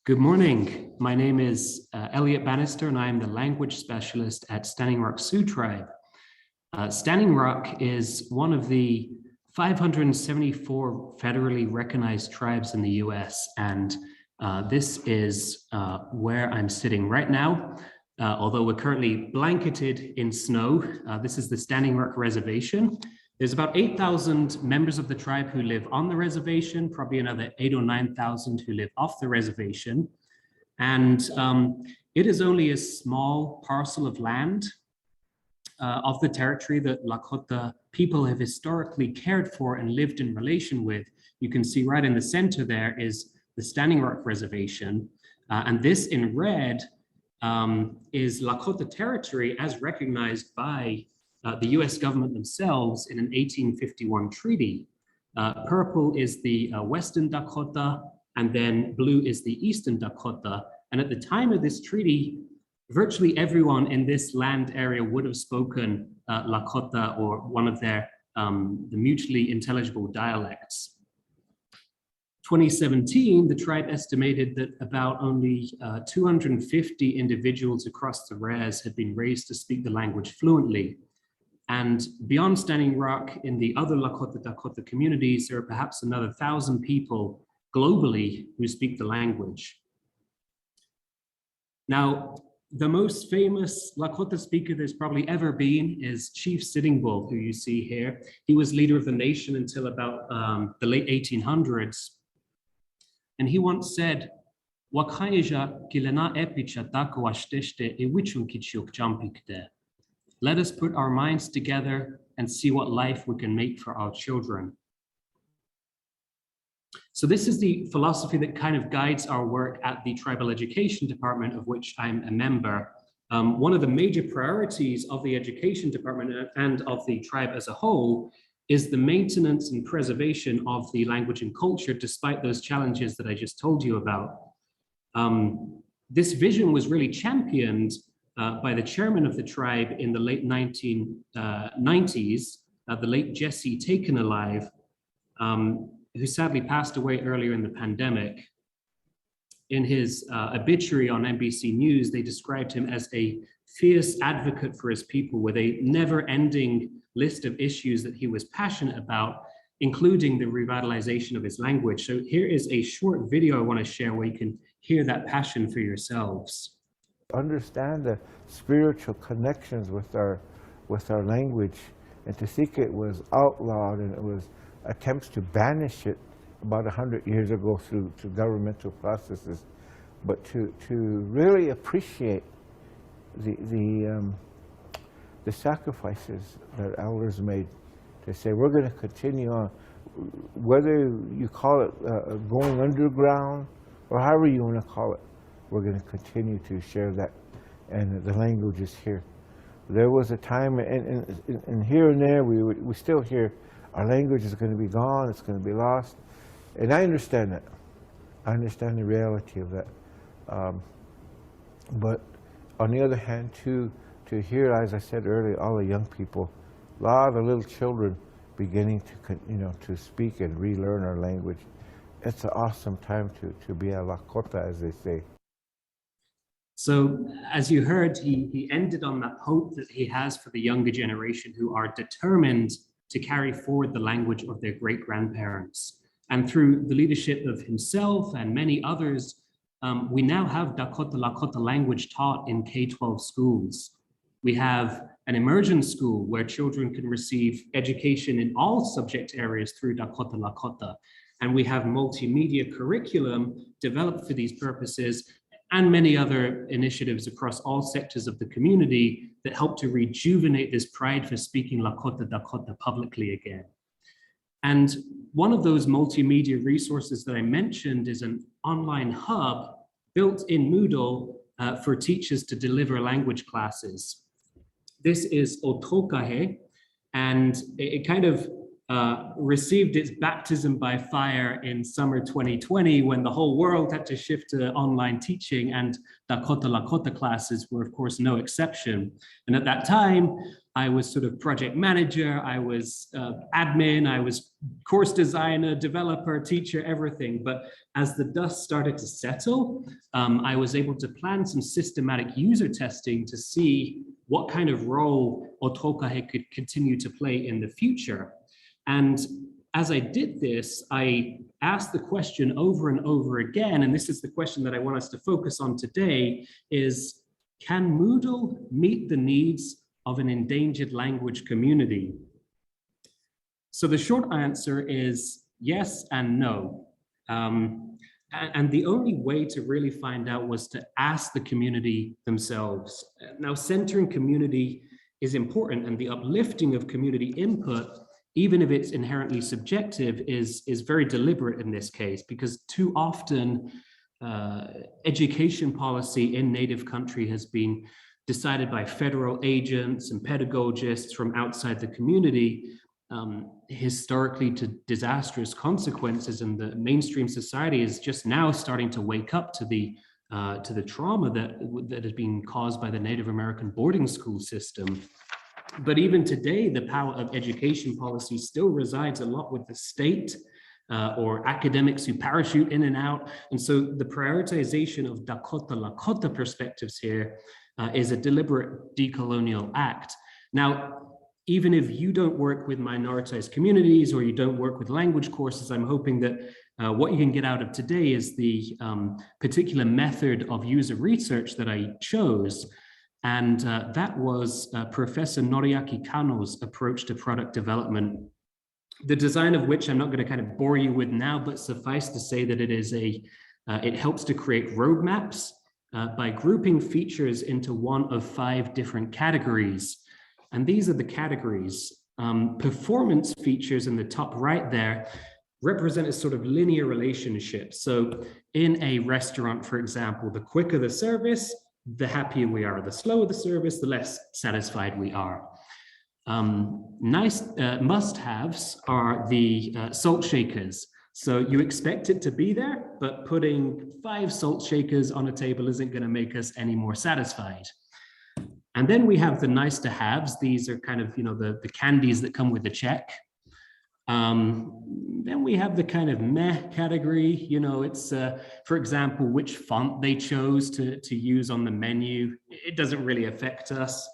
Good morning. My name is Elliot Bannister, and I am the language specialist at Standing Rock Sioux Tribe. Standing Rock is one of the 574 federally recognized tribes in the US, and this is where I'm sitting right now. Although we're currently blanketed in snow, this is the Standing Rock Reservation. There's about 8,000 members of the tribe who live on the reservation, probably another 8,000 or 9,000 who live off the reservation. And it is only a small parcel of land of the territory that Lakota people have historically cared for and lived in relation with. You can see right in the center there is the Standing Rock Reservation. And this in red is Lakota territory as recognized by the US government themselves in an 1851 treaty. Purple is the Western Dakota, and then blue is the Eastern Dakota. And at the time of this treaty, virtually everyone in this land area would have spoken Lakota or one of their the mutually intelligible dialects. 2017, the tribe estimated that about only 250 individuals across the res had been raised to speak the language fluently. And beyond Standing Rock, in the other Lakota Dakota communities, there are perhaps another 1,000 people globally who speak the language. Now, the most famous Lakota speaker there's probably ever been is Chief Sitting Bull, who you see here. He was leader of the nation until about the late 1800s. And he once said, "Wakaija kilena epicha tako ashteshte e wichun kichuk jampikte." Let us put our minds together and see what life we can make for our children. So this is the philosophy that kind of guides our work at the Tribal Education Department, of which I'm a member. One of the major priorities of the Education Department and of the tribe as a whole is the maintenance and preservation of the language and culture, despite those challenges that I just told you about. This vision was really championed by the chairman of the tribe in the late 1990s, the late Jesse Taken Alive, who sadly passed away earlier in the pandemic. In his obituary on NBC News, they described him as a fierce advocate for his people with a never-ending list of issues that he was passionate about, including the revitalization of his language. So here is a short video I want to share where you can hear that passion for yourselves. Understand the spiritual connections with our language, and to think it was outlawed and it was attempts to banish it about 100 years ago through governmental processes, but to really appreciate the sacrifices that elders made to say we're going to continue on, whether you call it going underground or however you want to call it. We're going to continue to share that, and the language is here. There was a time, and here and there, we still hear our language is going to be gone, it's going to be lost, and I understand that. I understand the reality of that. But on the other hand, to hear, as I said earlier, all the young people, a lot of the little children beginning to speak and relearn our language. It's an awesome time to be a Lakota, as they say. So as you heard, he ended on that hope that he has for the younger generation who are determined to carry forward the language of their great-grandparents. And through the leadership of himself and many others, we now have Dakota Lakota language taught in K-12 schools. We have an immersion school where children can receive education in all subject areas through Dakota Lakota. And we have multimedia curriculum developed for these purposes, and many other initiatives across all sectors of the community that help to rejuvenate this pride for speaking Lakota Dakota publicly again. And one of those multimedia resources that I mentioned is an online hub built in Moodle for teachers to deliver language classes. This is Otokahe, and it kind of received its baptism by fire in summer 2020 when the whole world had to shift to online teaching, and Dakota Lakota classes were of course no exception. And at that time, I was sort of project manager, I was admin, I was course designer, developer, teacher, everything. But as the dust started to settle, I was able to plan some systematic user testing to see what kind of role Otokahe could continue to play in the future. And as I did this, I asked the question over and over again, and this is the question that I want us to focus on today, is can Moodle meet the needs of an endangered language community? So the short answer is yes and no. And the only way to really find out was to ask the community themselves. Now, centering community is important, and the uplifting of community input, even if it's inherently subjective, is very deliberate in this case, because too often education policy in native country has been decided by federal agents and pedagogists from outside the community, historically to disastrous consequences, and the mainstream society is just now starting to wake up to the trauma that has been caused by the Native American boarding school system. But even today, the power of education policy still resides a lot with the state or academics who parachute in and out. And so the prioritization of Dakota Lakota perspectives here is a deliberate decolonial act. Now, even if you don't work with minoritized communities or you don't work with language courses, I'm hoping that what you can get out of today is the particular method of user research that I chose. And that was Professor Noriaki Kano's approach to product development, the design of which I'm not going to kind of bore you with now, but suffice to say that it is it helps to create roadmaps by grouping features into one of 5 different categories. And these are the categories. Performance features in the top right there represent a sort of linear relationship. So in a restaurant, for example, the quicker the service, the happier we are. The slower the service, the less satisfied we are. Nice must-haves are the salt shakers. So you expect it to be there, but putting 5 salt shakers on a table isn't going to make us any more satisfied. And then we have the nice to haves. These are kind of, the candies that come with the check. Then we have the kind of meh category. It's, for example, which font they chose to use on the menu. It doesn't really affect us.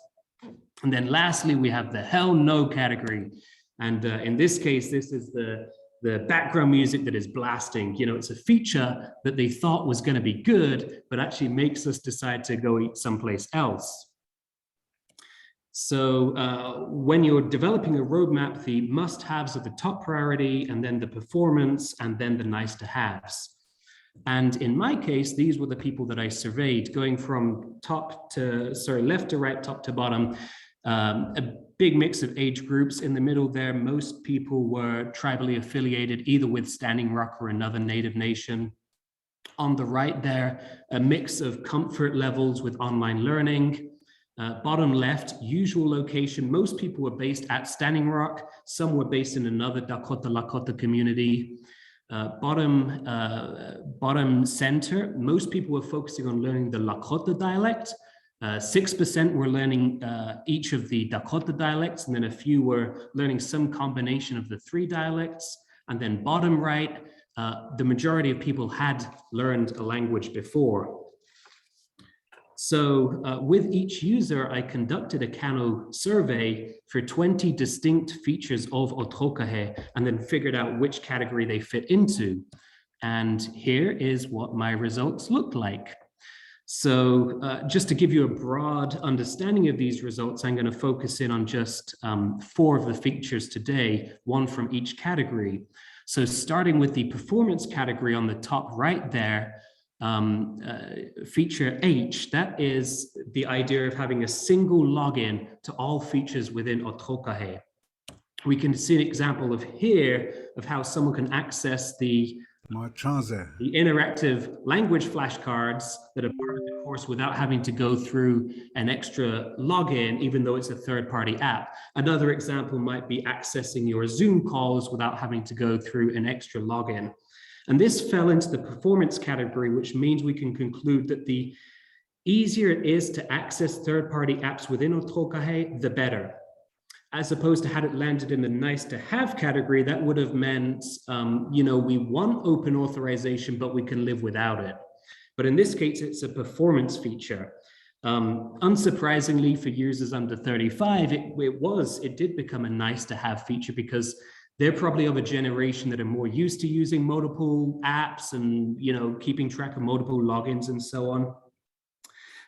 And then lastly, we have the hell no category. And in this case, this is the background music that is blasting. It's a feature that they thought was going to be good, but actually makes us decide to go eat someplace else. So when you're developing a roadmap, the must-haves are the top priority, and then the performance, and then the nice-to-haves. And in my case, these were the people that I surveyed, going from left to right, top to bottom. A big mix of age groups. In the middle there, most people were tribally affiliated, either with Standing Rock or another Native nation. On the right there, a mix of comfort levels with online learning. Bottom left, usual location. Most people were based at Standing Rock. Some were based in another Dakota Lakota community. Bottom center, most people were focusing on learning the Lakota dialect. 6% were learning each of the Dakota dialects, and then a few were learning some combination of the 3 dialects. And then bottom right, the majority of people had learned a language before. So with each user, I conducted a Kano survey for 20 distinct features of Otokahe, and then figured out which category they fit into. And here is what my results looked like. So just to give you a broad understanding of these results, I'm going to focus in on just 4 of the features today, 1 from each category. So starting with the performance category on the top right there, feature H, that is the idea of having a single login to all features within Otokahe. We can see an example of here of how someone can access the the interactive language flashcards that are part of the course without having to go through an extra login, even though it's a third-party app. Another example might be accessing your Zoom calls without having to go through an extra login. And this fell into the performance category, which means we can conclude that the easier it is to access third-party apps within Otokahe, the better. As opposed to had it landed in the nice to have category, that would have meant, we want open authorization, but we can live without it. But in this case, it's a performance feature. Unsurprisingly, for users under 35, it did become a nice to have feature because they're probably of a generation that are more used to using multiple apps and, keeping track of multiple logins and so on.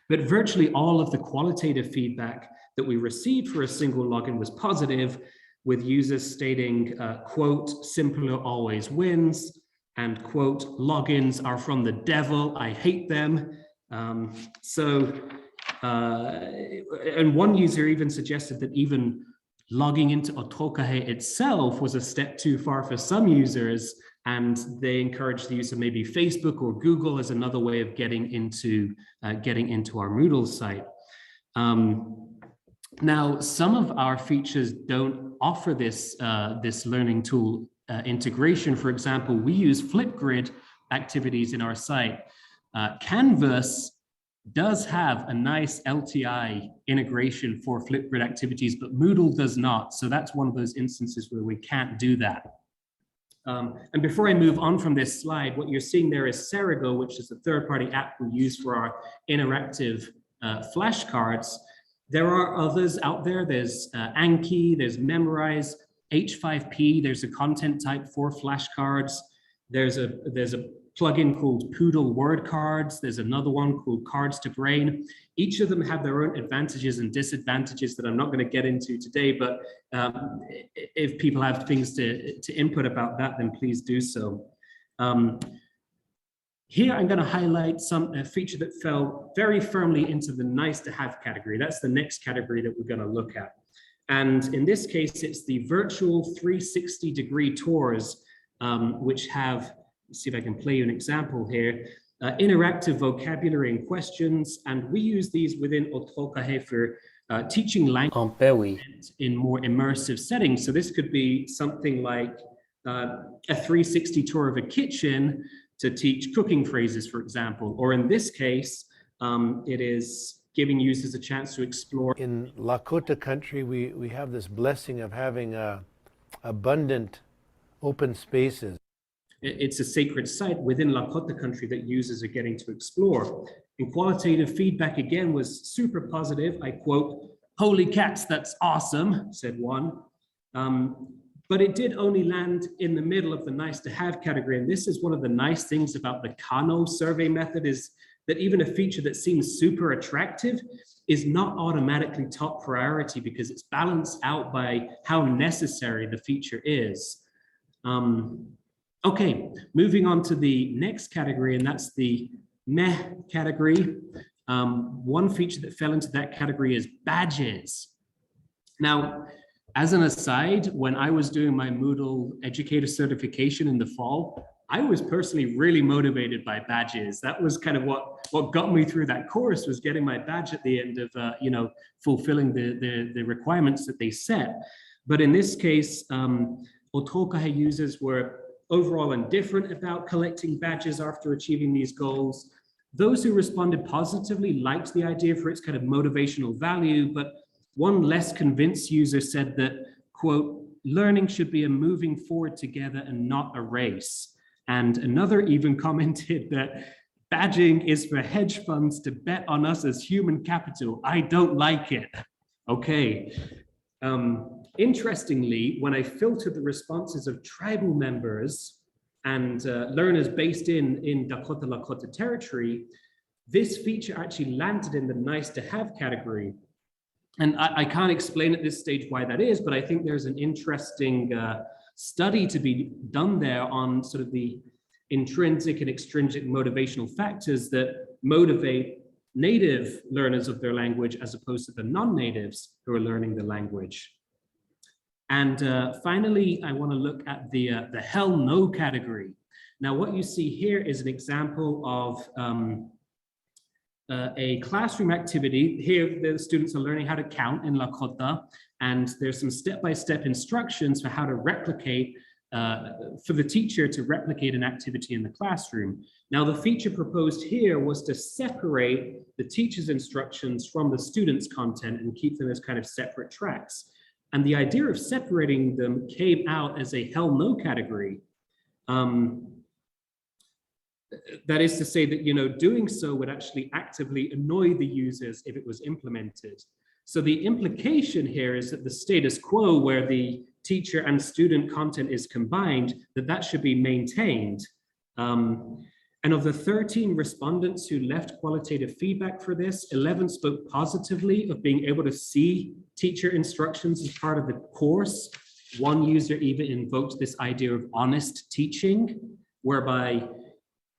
But virtually all of the qualitative feedback that we received for a single login was positive, with users stating, quote, simpler always wins, and quote, logins are from the devil, I hate them. And one user even suggested that even logging into Otokahe itself was a step too far for some users, and they encouraged the use of maybe Facebook or Google as another way of getting into our Moodle site. Now, some of our features don't offer this learning tool integration. For example, we use Flipgrid activities in our site. Canvas does have a nice LTI integration for Flipgrid activities, but Moodle does not. So that's one of those instances where we can't do that. And before I move on from this slide, what you're seeing there is Serigo, which is a third-party app we use for our interactive flashcards. There are others out there. There's Anki, there's Memorize, H5P. There's a content type for flashcards. There's a plugin called Poodle Word Cards. There's another one called Cards to Brain. Each of them have their own advantages and disadvantages that I'm not going to get into today, but if people have things to input about that, then please do so. Here, I'm going to highlight a feature that fell very firmly into the nice to have category. That's the next category that we're going to look at. And in this case, it's the virtual 360-degree tours, which have, let's see if I can play you an example here, interactive vocabulary and questions. And we use these within Otokahe for teaching language in more immersive settings. So this could be something like a 360 tour of a kitchen to teach cooking phrases, for example. Or in this case, it is giving users a chance to explore. In Lakota country, we have this blessing of having abundant open spaces. It's a sacred site within Lakota country that users are getting to explore. And qualitative feedback, again, was super positive. I quote, "Holy cats, that's awesome," said one. But it did only land in the middle of the nice to have category. And this is one of the nice things about the Kano survey method, is that even a feature that seems super attractive is not automatically top priority because it's balanced out by how necessary the feature is. Okay, moving on to the next category, and that's the meh category. One feature that fell into that category is badges. Now, as an aside, when I was doing my Moodle educator certification in the fall, I was personally really motivated by badges. That was kind of what got me through that course, was getting my badge at the end of fulfilling the requirements that they set. But in this case, Otokahe users were overall indifferent about collecting badges after achieving these goals. Those who responded positively liked the idea for its kind of motivational value, but one less convinced user said that, quote, "Learning should be a moving forward together and not a race." And another even commented that badging is for hedge funds to bet on us as human capital. I don't like it. Okay. Interestingly, when I filtered the responses of tribal members and learners based in Dakota Lakota territory, this feature actually landed in the nice to have category. And I can't explain at this stage why that is, but I think there's an interesting study to be done there on sort of the intrinsic and extrinsic motivational factors that motivate native learners of their language as opposed to the non-natives who are learning the language. And finally, I want to look at the hell no category. Now, what you see here is an example of a classroom activity. Here, the students are learning how to count in Lakota, and there's some step-by-step instructions for how to replicate, for the teacher to replicate an activity in the classroom. Now, the feature proposed here was to separate the teacher's instructions from the student's content and keep them as kind of separate tracks. And the idea of separating them came out as a hell no category. That is to say that, you know, doing so would actually actively annoy the users if it was implemented. So the implication here is that the status quo, where the teacher and student content is combined, that should be maintained. And of the 13 respondents who left qualitative feedback for this, 11 spoke positively of being able to see teacher instructions as part of the course. One user even invoked this idea of honest teaching, whereby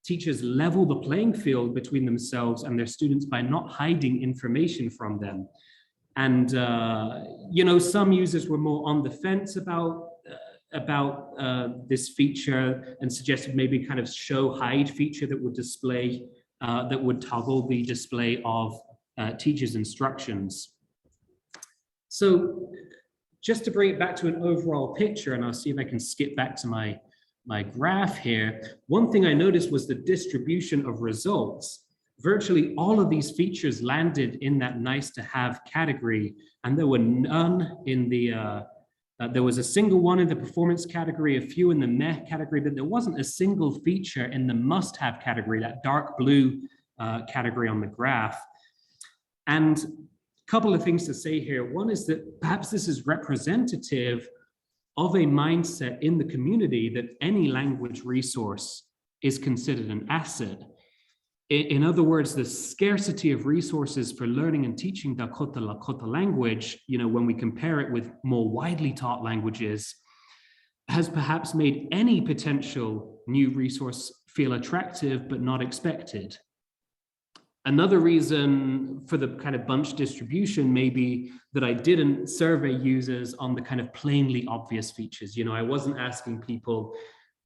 teachers level the playing field between themselves and their students by not hiding information from them. And, you know, some users were more on the fence about this feature and suggested maybe kind of show hide feature that would display, that would toggle the display of teachers' instructions. So just to bring it back to an overall picture, and I'll see if I can skip back to my graph here, one thing I noticed was the distribution of results. Virtually all of these features landed in that nice to have category, and there were none in the, there was a single one in the performance category, a few in the meh category, but there wasn't a single feature in the must have category, that dark blue category on the graph. And a couple of things to say here. One is that perhaps this is representative of a mindset in the community that any language resource is considered an asset. In other words, the scarcity of resources for learning and teaching Dakota Lakota language, you know, when we compare it with more widely taught languages, has perhaps made any potential new resource feel attractive but not expected. Another reason for the kind of bunch distribution may be that I didn't survey users on the kind of plainly obvious features. You know, I wasn't asking people,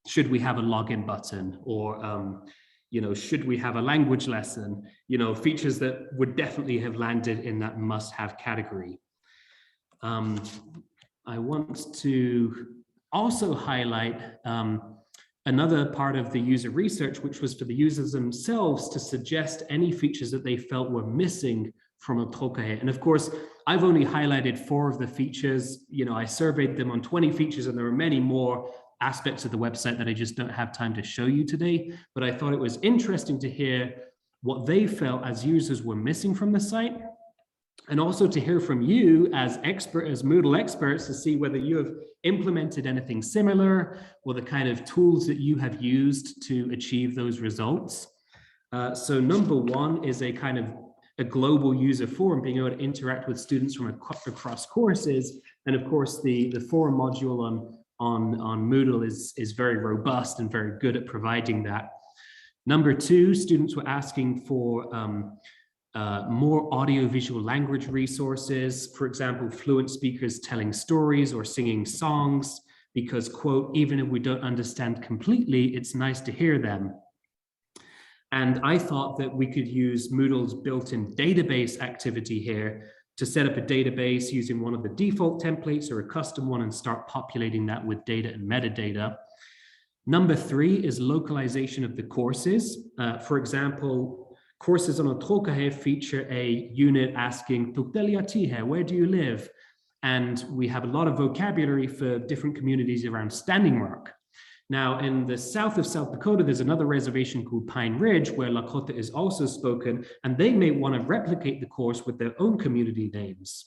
should we have a login button, or, you know, should we have a language lesson? You know, features that would definitely have landed in that must-have category. I want to also highlight another part of the user research, which was for the users themselves to suggest any features that they felt were missing from Otokahe. And of course, I've only highlighted 4 of the features. You know, I surveyed them on 20 features, and there are many more aspects of the website that I just don't have time to show you today. But I thought it was interesting to hear what they felt as users were missing from the site, and also to hear from you as Moodle experts, to see whether you have implemented anything similar, or the kind of tools that you have used to achieve those results. So number 1 is a kind of a global user forum, being able to interact with students from across courses. And of course, the forum module on Moodle is very robust and very good at providing that. Number 2, students were asking for more audiovisual language resources, for example, fluent speakers telling stories or singing songs, because, quote, even if we don't understand completely, it's nice to hear them. And I thought that we could use Moodle's built-in database activity here to set up a database using one of the default templates or a custom one and start populating that with data and metadata. Number 3 is localization of the courses. For example, courses on Otokahe feature a unit asking, where do you live? And we have a lot of vocabulary for different communities around Standing Rock. Now, in the south of South Dakota, there's another reservation called Pine Ridge, where Lakota is also spoken, and they may want to replicate the course with their own community names.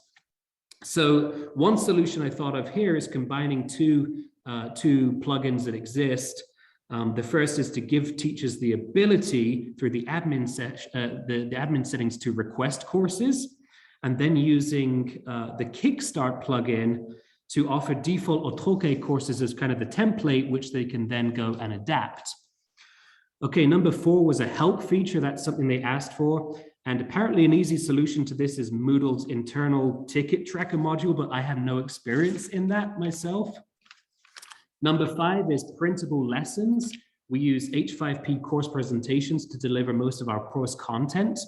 So one solution I thought of here is combining two plugins that exist. The first is to give teachers the ability through the admin settings to request courses, and then using the Kickstart plugin to offer default Otoke courses as kind of the template, which they can then go and adapt. Okay, number 4 was a help feature. That's something they asked for. And apparently an easy solution to this is Moodle's internal ticket tracker module, but I have no experience in that myself. Number 5 is printable lessons. We use H5P course presentations to deliver most of our course content,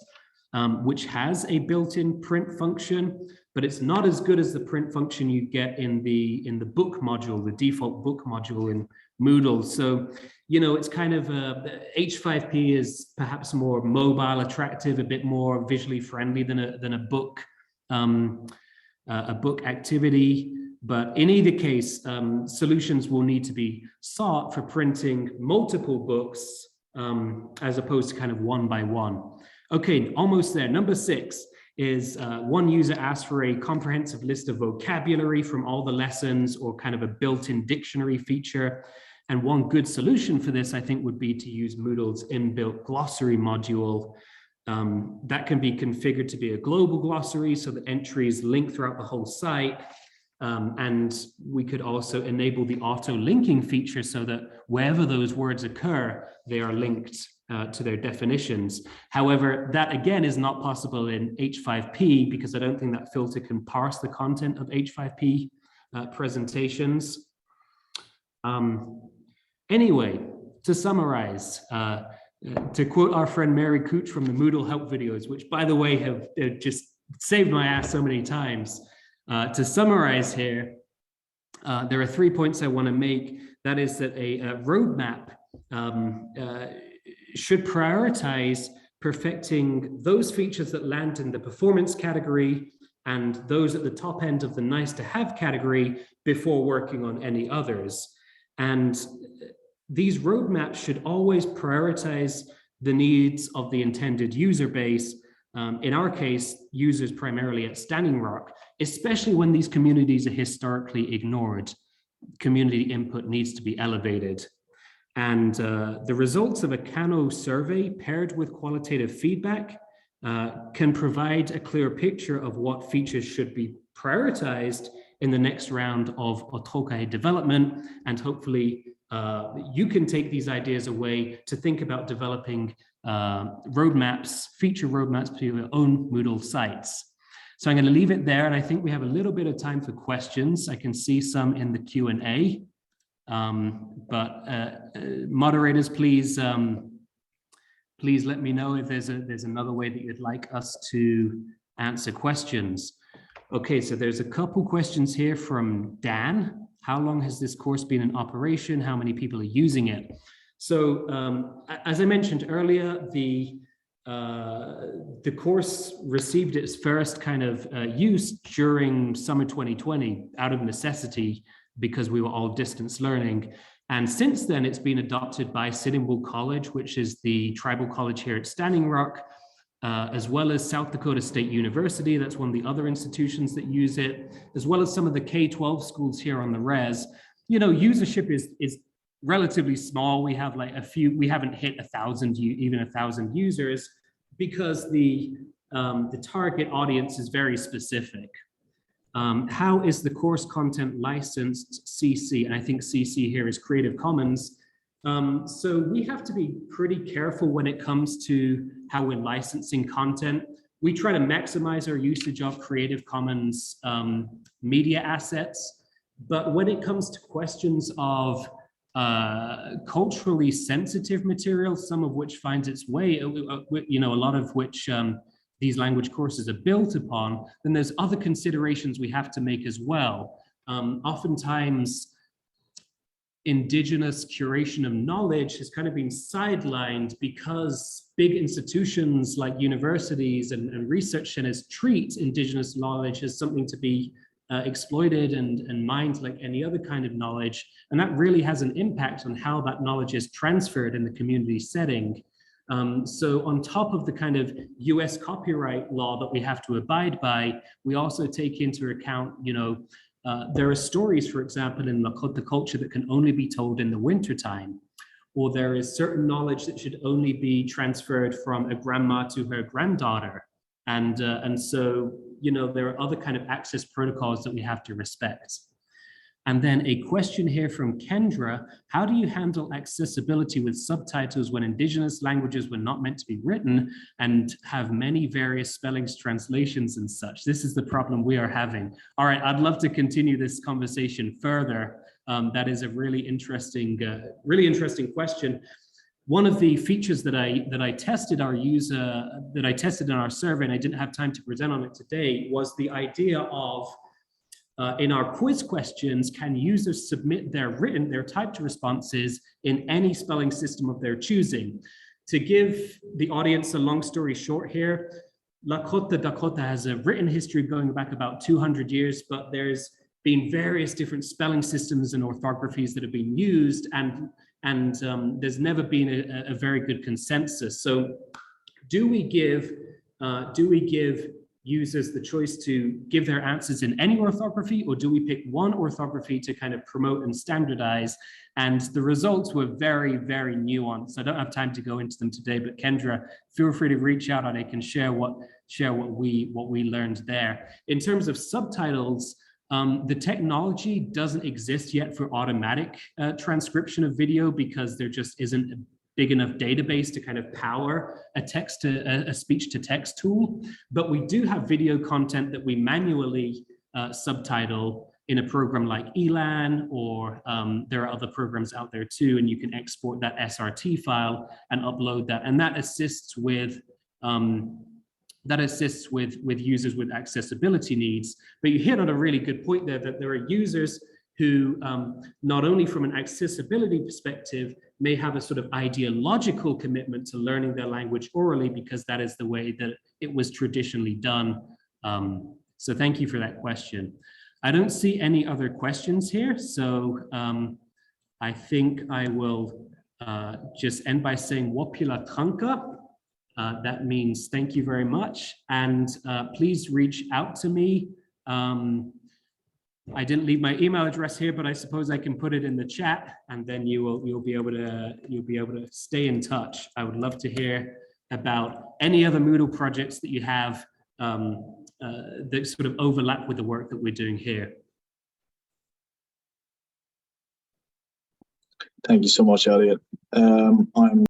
which has a built-in print function, but it's not as good as the print function you get in the book module, the default book module in Moodle. So, you know, it's kind of H5P is perhaps more mobile, attractive, a bit more visually friendly than a book activity. But in either case, solutions will need to be sought for printing multiple books as opposed to kind of one by one. Okay, almost there. Number 6 is one user asked for a comprehensive list of vocabulary from all the lessons, or kind of a built-in dictionary feature. And one good solution for this, I think, would be to use Moodle's inbuilt glossary module. That can be configured to be a global glossary so that entries link throughout the whole site. And we could also enable the auto-linking feature so that wherever those words occur, they are linked to their definitions. However, that again is not possible in H5P, because I don't think that filter can parse the content of H5P presentations. Anyway, to summarize, to quote our friend Mary Cooch from the Moodle help videos, which by the way have just saved my ass so many times. To summarize here, there are 3 points I want to make. That is that a roadmap should prioritize perfecting those features that land in the performance category and those at the top end of the nice to have category before working on any others. And these roadmaps should always prioritize the needs of the intended user base. In our case, users primarily at Standing Rock, especially when these communities are historically ignored. Community input needs to be elevated. And the results of a Kano survey paired with qualitative feedback can provide a clear picture of what features should be prioritized in the next round of Otokai development. And hopefully you can take these ideas away to think about developing roadmaps, feature roadmaps for your own Moodle sites. So I'm going to leave it there, and I think we have a little bit of time for questions. I can see some in the Q&A, but moderators, please let me know if there's another way that you'd like us to answer questions. Okay, so there's a couple questions here from Dan. How long has this course been in operation? How many people are using it? So as I mentioned earlier, the course received its first kind of use during summer 2020 out of necessity, because we were all distance learning. And since then, it's been adopted by Sitting Bull College, which is the tribal college here at Standing Rock, as well as South Dakota State University. That's one of the other institutions that use it, as well as some of the K-12 schools here on the res. You know, usership is relatively small. We have like a few, we haven't hit 1,000, even 1,000 users, because the target audience is very specific. How is the course content licensed CC? And I think CC here is Creative Commons. So we have to be pretty careful when it comes to how we're licensing content. We try to maximize our usage of Creative Commons media assets. But when it comes to questions of culturally sensitive material, some of which finds its way, you know, a lot of which these language courses are built upon, then there's other considerations we have to make as well. Oftentimes, Indigenous curation of knowledge has kind of been sidelined because big institutions like universities and research centers treat Indigenous knowledge as something to be exploited and mined like any other kind of knowledge. And that really has an impact on how that knowledge is transferred in the community setting. So on top of the kind of US copyright law that we have to abide by, we also take into account, you know, there are stories, for example, in Lakota culture that can only be told in the wintertime, or there is certain knowledge that should only be transferred from a grandma to her granddaughter. And so, you know, there are other kind of access protocols that we have to respect. And then a question here from Kendra: how do you handle accessibility with subtitles when Indigenous languages were not meant to be written and have many various spellings, translations, and such? This is the problem we are having. All right, I'd love to continue this conversation further. That is a really interesting question. One of the features that I tested in our survey, and I didn't have time to present on it today, was the idea of in our quiz questions, can users submit their typed responses in any spelling system of their choosing? To give the audience a long story short here, Lakota Dakota has a written history going back about 200 years, but there's been various different spelling systems and orthographies that have been used, and there's never been a very good consensus. So do we give users the choice to give their answers in any orthography, or do we pick one orthography to kind of promote and standardize? And the results were very, very nuanced. I don't have time to go into them today, but Kendra, feel free to reach out and I can share what we learned there. In terms of subtitles, the technology doesn't exist yet for automatic transcription of video because there just isn't a big enough database to kind of power a speech-to-text tool. But we do have video content that we manually subtitle in a program like Elan, or there are other programs out there too, and you can export that SRT file and upload that, and that assists with users with accessibility needs. But you hit on a really good point there, that there are users who not only from an accessibility perspective may have a sort of ideological commitment to learning their language orally because that is the way that it was traditionally done. So thank you for that question. I don't see any other questions here, so I think I will just end by saying Wapila Tranka. That means thank you very much, and please reach out to me. I didn't leave my email address here, but I suppose I can put it in the chat, and then you'll be able to stay in touch. I would love to hear about any other Moodle projects that you have that sort of overlap with the work that we're doing here. Thank you so much, Elliot. I'm